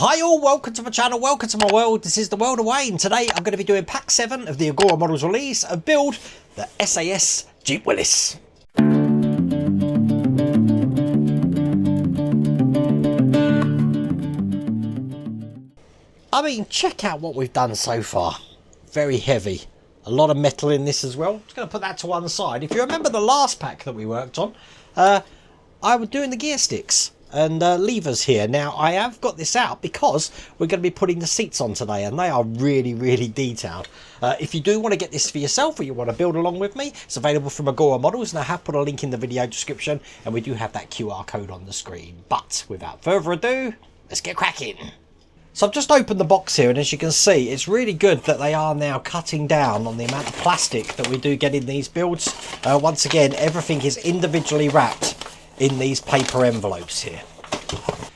Hi all, welcome to my channel, welcome to my world. This is the world of Wayne. Today I'm going to be doing pack 7 of the Agora Models release and build the SAS Jeep Willys. I mean, check out what we've done so far. Very heavy. A lot of metal in this as well. Just going to put that to one side. If you remember the last pack that we worked on, I was doing the gear sticks and levers here. Now I have got this out because we're going to be putting the seats on today, and they are really detailed. If you do want to get this for yourself, or you want to build along with me, it's available from Agora Models, and I have put a link in the video description, and we do have that QR code on the screen. But without further ado, let's get cracking. So I've just opened the box here, and as you can see, it's really good that they are now cutting down on the amount of plastic that we do get in these builds. Once again, everything is individually wrapped in these paper envelopes here.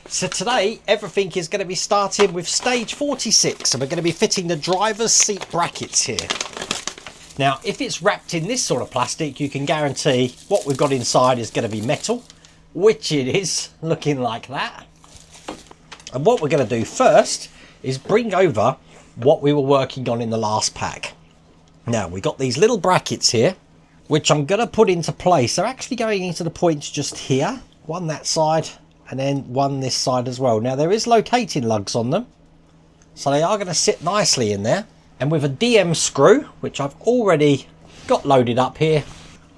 So today everything is going to be starting with stage 46, and we're going to be fitting the driver's seat brackets here. Now if it's wrapped in this sort of plastic, you can guarantee what we've got inside is going to be metal, which it is, looking like that. And what we're going to do first is bring over what we were working on in the last pack. Now we got these little brackets here, which I'm going to put into place. They're actually going into the points just here, one that side and then one this side as well. Now there is locating lugs on them, so they are going to sit nicely in there. And with a DM screw, which I've already got loaded up here,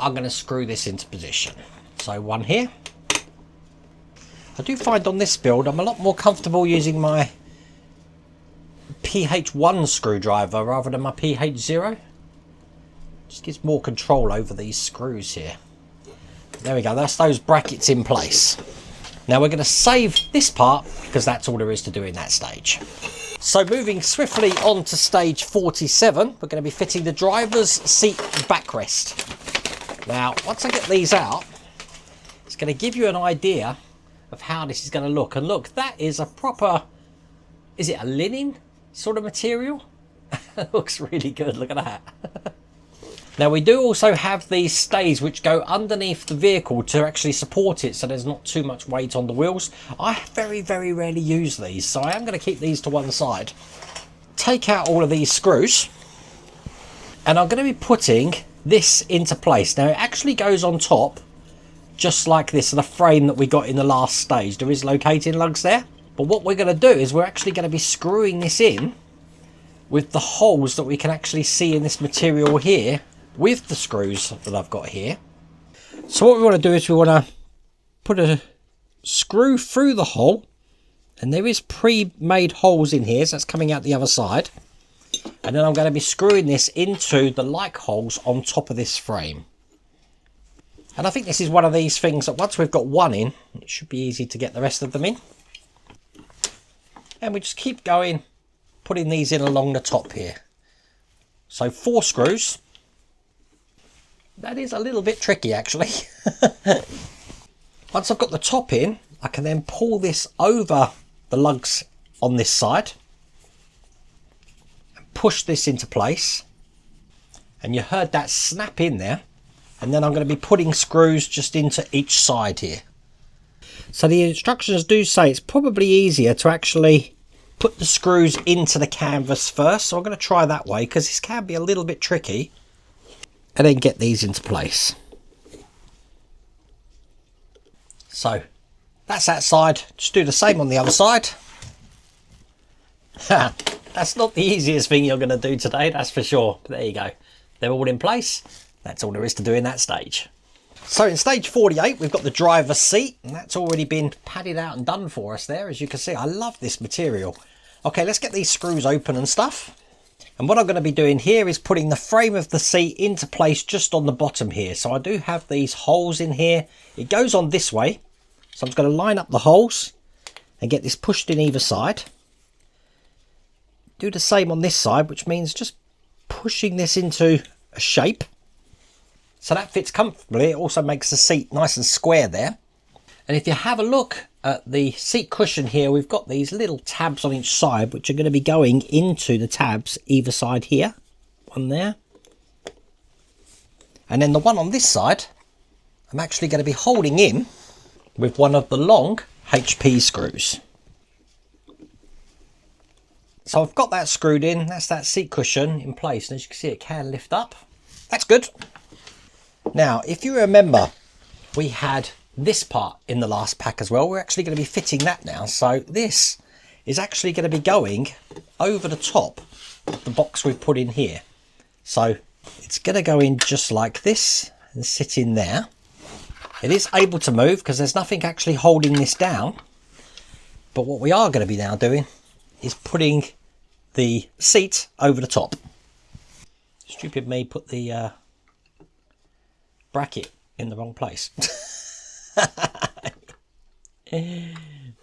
I'm going to screw this into position. So one here. I do find on this build I'm a lot more comfortable using my PH1 screwdriver rather than my PH0. Just gives more control over these screws here. There we go, that's those brackets in place. Now we're going to save this part because that's all there is to do in that stage. So moving swiftly on to stage 47, we're going to be fitting the driver's seat backrest. Now once I get these out, it's going to give you an idea of how this is going to look. And look, that is a proper, is it a linen sort of material? It looks really good, look at that. Now we do also have these stays which go underneath the vehicle to actually support it, so there's not too much weight on the wheels. I very rarely use these, so I am going to keep these to one side. Take out all of these screws, and I'm going to be putting this into place. Now it actually goes on top just like this, the frame that we got in the last stage. There is locating lugs there, but what we're going to do is we're actually going to be screwing this in with the holes that we can actually see in this material here with the screws that I've got here. So what we want to do is we want to put a screw through the hole, and there is pre-made holes in here, so that's coming out the other side. And then I'm going to be screwing this into the like holes on top of this frame. And I think this is one of these things that once we've got one in, it should be easy to get the rest of them in. And we just keep going, putting these in along the top here. So 4 screws. That is a little bit tricky actually. Once I've got the top in, I can then pull this over the lugs on this side and push this into place. And you heard that snap in there. And then I'm going to be putting screws just into each side here. So the instructions do say it's probably easier to actually put the screws into the canvas first. So I'm going to try that way because this can be a little bit tricky. And then get these into place. So that's that side. Just do the same on the other side. That's not the easiest thing you're going to do today, that's for sure. But there you go. They're all in place. That's all there is to do in that stage. So in stage 48, we've got the driver's seat, and that's already been padded out and done for us there. As you can see, I love this material. Okay, let's get these screws open and stuff. And what I'm going to be doing here is putting the frame of the seat into place just on the bottom here. So I do have these holes in here. It goes on this way. So I'm just going to line up the holes and get this pushed in either side. Do the same on this side, which means just pushing this into a shape. So that fits comfortably. It also makes the seat nice and square there. And if you have a look at the seat cushion here, we've got these little tabs on each side, which are going to be going into the tabs either side here. One there. And then the one on this side, I'm actually going to be holding in with one of the long HP screws. So I've got that screwed in. That's that seat cushion in place. And as you can see, it can lift up. That's good. Now, if you remember, we had this part in the last pack as well. We're actually going to be fitting that now. So this is actually going to be going over the top of the box we've put in here. So it's going to go in just like this and sit in there. It is able to move because there's nothing actually holding this down. But what we are going to be now doing is putting the seat over the top. Stupid me put the bracket in the wrong place.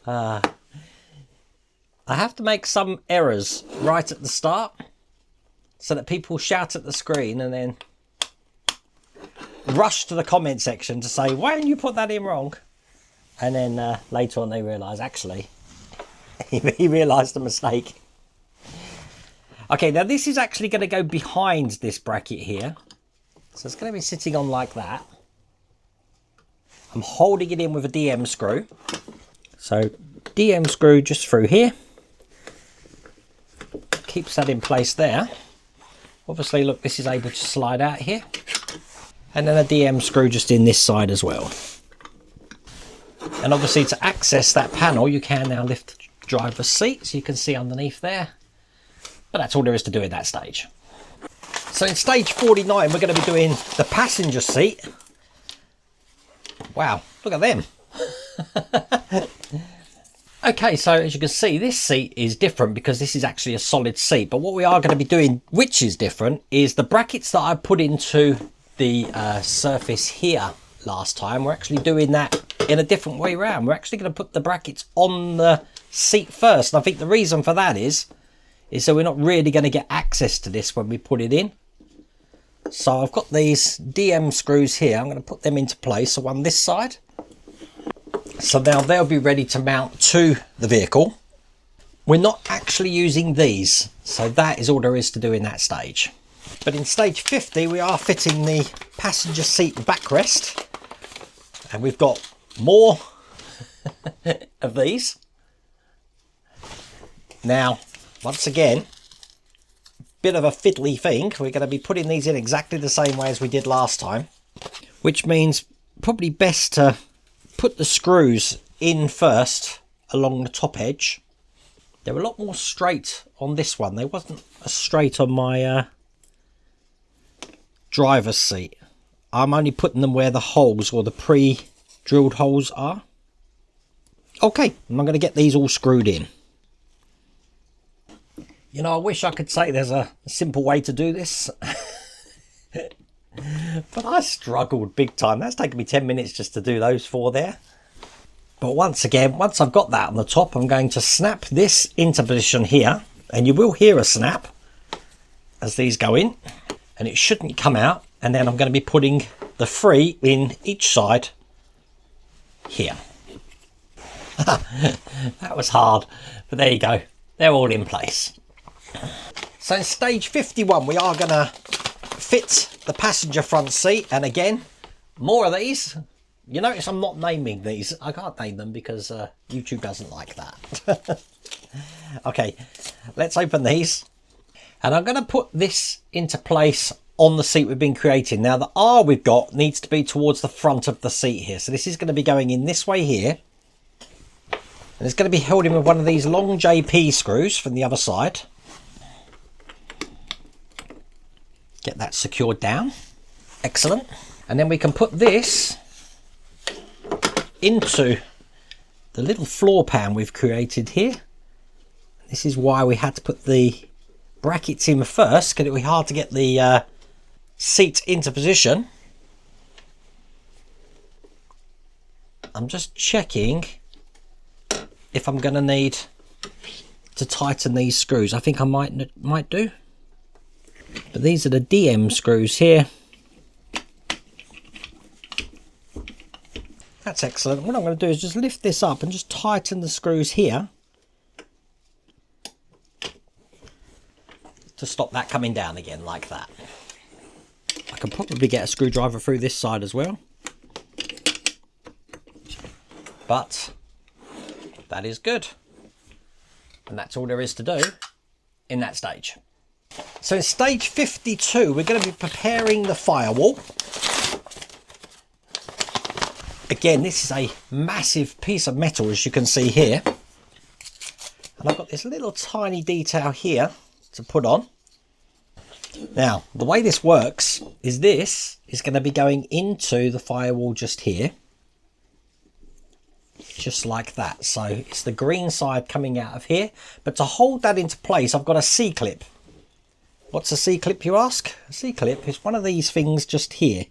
I have to make some errors right at the start so that people shout at the screen and then rush to the comment section to say, why didn't you put that in wrong? And then later on they realise, actually, he realised the mistake. Okay, now this is actually going to go behind this bracket here. So it's going to be sitting on like that. I'm holding it in with a DM screw. So DM screw just through here. Keeps that in place there. Obviously, look, this is able to slide out here. And then a DM screw just in this side as well. And obviously to access that panel, you can now lift the driver's seat, so you can see underneath there. But that's all there is to do at that stage. So in stage 49, we're going to be doing the passenger seat. Wow, look at them. Okay, so as you can see, this seat is different because this is actually a solid seat. But what we are going to be doing, which is different, is the brackets that I put into the surface here last time. We're actually doing that in a different way around. We're actually going to put the brackets on the seat first. And I think the reason for that is so we're not really going to get access to this when we put it in. So I've got these DM screws here. I'm going to put them into place. So on this side. So now they'll be ready to mount to the vehicle. We're not actually using these. So that is all there is to do in that stage. But in stage 50, we are fitting the passenger seat backrest. And we've got more of these. Now, once again, bit of a fiddly thing. We're going to be putting these in exactly the same way as we did last time. Which means probably best to put the screws in first along the top edge. They're a lot more straight on this one. They wasn't as straight on my driver's seat. I'm only putting them where the holes or the pre-drilled holes are. Okay, I'm going to get these all screwed in. You know, I wish I could say there's a simple way to do this. But I struggled big time. That's taken me 10 minutes just to do those four there. But once again, once I've got that on the top, I'm going to snap this into position here. And you will hear a snap as these go in. And it shouldn't come out. And then I'm going to be putting the three in each side here. That was hard. But there you go. They're all in place. So in stage 51, we are going to fit the passenger front seat. And again, more of these. You notice I'm not naming these. I can't name them because YouTube doesn't like that. Okay, let's open these. And I'm going to put this into place on the seat we've been creating. Now the R we've got needs to be towards the front of the seat here. So this is going to be going in this way here. And it's going to be held in with one of these long JP screws from the other side. Get that secured down. Excellent. And then we can put this into the little floor pan we've created here. This is why we had to put the brackets in first, because it would be hard to get the seat into position. I'm just checking if I'm going to need to tighten these screws. I think I might do. But these are the DM screws here. That's excellent. What I'm going to do is just lift this up and just tighten the screws here to stop that coming down again like that. I can probably get a screwdriver through this side as well. But that is good. And that's all there is to do in that stage. So in stage 52, we're going to be preparing the firewall. Again, this is a massive piece of metal, as you can see here. And I've got this little tiny detail here to put on. Now, the way this works is this is going to be going into the firewall just here. Just like that. So it's the green side coming out of here. But to hold that into place, I've got a C-clip. What's a C-clip, you ask? A C-clip is one of these things just here,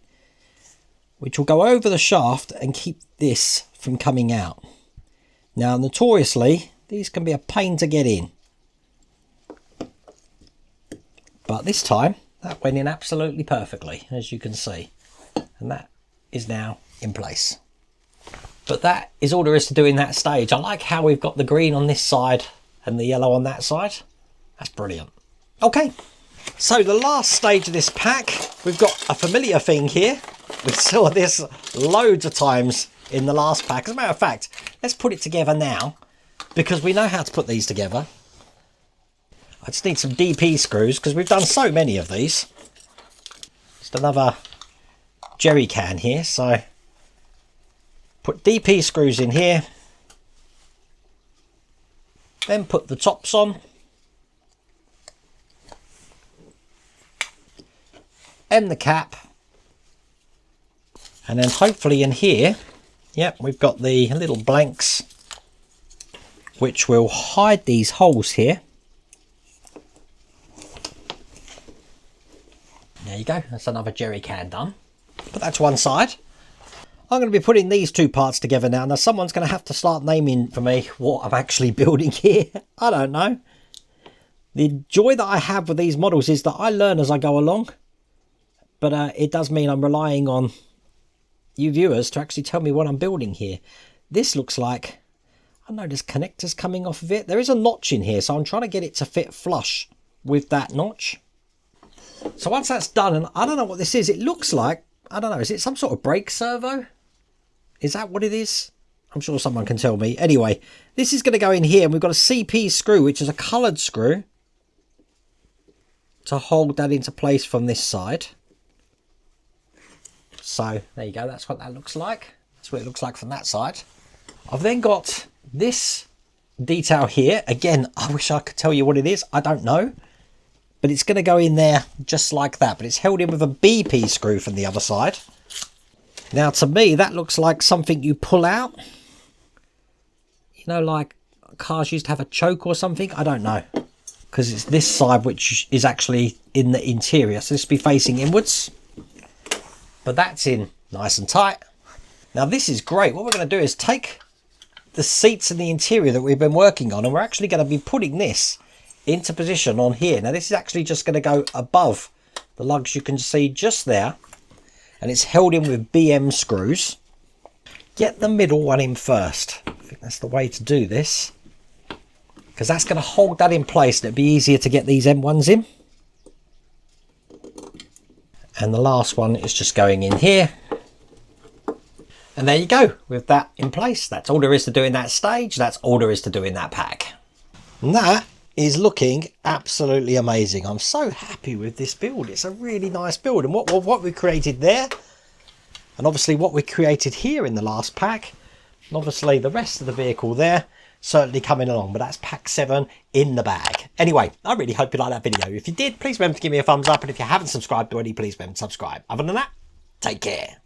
which will go over the shaft and keep this from coming out. Now, notoriously, these can be a pain to get in. But this time, that went in absolutely perfectly, as you can see. And that is now in place. But that is all there is to do in that stage. I like how we've got the green on this side and the yellow on that side. That's brilliant. Okay, so the last stage of this pack, we've got a familiar thing here. We saw this loads of times in the last pack. As a matter of fact, let's put it together now, because we know how to put these together. I just need some DP screws, because we've done so many of these. Just another jerry can here, so put DP screws in here. Then put the tops on. And the cap. And then hopefully in here, yep, we've got the little blanks, which will hide these holes here. There you go, that's another jerry can done. Put that to one side. I'm going to be putting these two parts together now. Now someone's going to have to start naming for me what I'm actually building here. I don't know. The joy that I have with these models is that I learn as I go along. But it does mean I'm relying on you viewers to actually tell me what I'm building here. This looks like, I don't know, there's connectors coming off of it. There is a notch in here, so I'm trying to get it to fit flush with that notch. So once that's done, and I don't know what this is, it looks like, I don't know, is it some sort of brake servo? Is that what it is? I'm sure someone can tell me. Anyway, this is going to go in here, and we've got a CP screw, which is a coloured screw, to hold that into place from this side. So there you go, that's what that looks like. That's what it looks like from that side. I've then got this detail here. Again, I wish I could tell you what it is. I don't know. But it's going to go in there just like that. But it's held in with a BP screw from the other side. Now to me, that looks like something you pull out. You know, like cars used to have a choke or something. I don't know. Because it's this side which is actually in the interior. So this will be facing inwards. But that's in nice and tight. Now this is great. What we're going to do is take the seats in the interior that we've been working on, and we're actually going to be putting this into position on here. Now this is actually just going to go above the lugs you can see just there, and it's held in with BM screws. Get the middle one in first. I think that's the way to do this, because that's going to hold that in place, and it'll be easier to get these M1s in. And the last one is just going in here. And there you go, with that in place. That's all there is to do in that stage. That's all there is to do in that pack. And that is looking absolutely amazing. I'm so happy with this build. It's a really nice build. And what we created there, and obviously what we created here in the last pack, and obviously the rest of the vehicle there, certainly coming along. But that's pack 7 in the bag. Anyway, I really hope you liked that video. If you did, please remember to give me a thumbs up. And if you haven't subscribed already, please remember to subscribe. Other than that, take care.